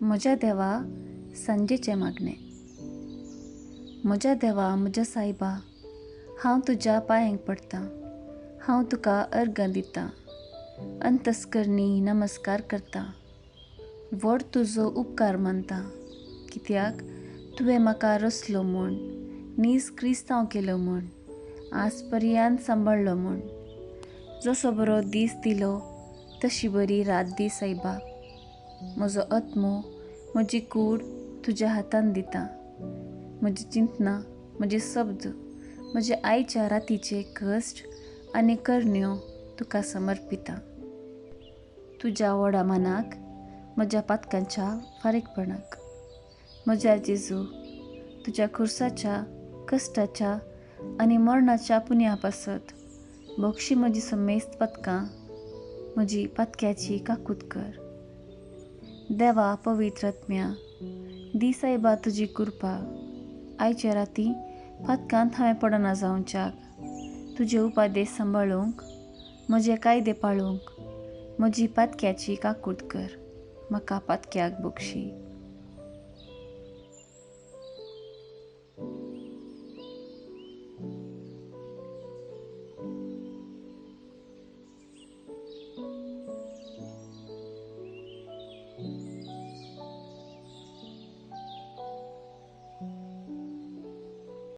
म्हज्या देवा सांजेचें मागणें. म्हज्या देवा, म्हज्या सायबा, हांव तुज्या पांयांक पडटां. हांव तुका अर्गां दितां, अंतस्करणी नमस्कार करतां. व्हड तुजो उपकार मानतां, कित्याक तुवें म्हाका रचलो म्हूण, नीज क्रिस्तांव केलो म्हूण, आज पर्यंत सांबाळ्ळो म्हूण. जसो बरो दीस दिलो तशी बरी रात दी सायबा. म्हजो आत्मो, म्हजी कूड तुज्या हातांत दितां. म्हजी चिंतनां, म्हजे शब्द, म्हजे आयच्या रातीचे कश्ट आनी करण्यो तुका समर्पितां. तुज्या व्हडा मनाक, म्हज्या पातकांच्या फारीकपणाक. म्हज्या जेजू, तुज्या खुर्साच्या, कश्टाच्या आनी मरणाच्या पुण्या पासत बक्षी म्हजी समेस्त पातकां, म्हजी पातक्याची काकूट कर. देवा पवित्र आत्म्या, दी सायबा तुजी कृपा. आयच्या राती पातकांत हांवें पडना जावच्याक, तुजे उपादेश सांबाळूंक, म्हजे कायदे पाळूंक, म्हजी पातक्याची काकूट कर. म्हाका पातक्याक बक्षी.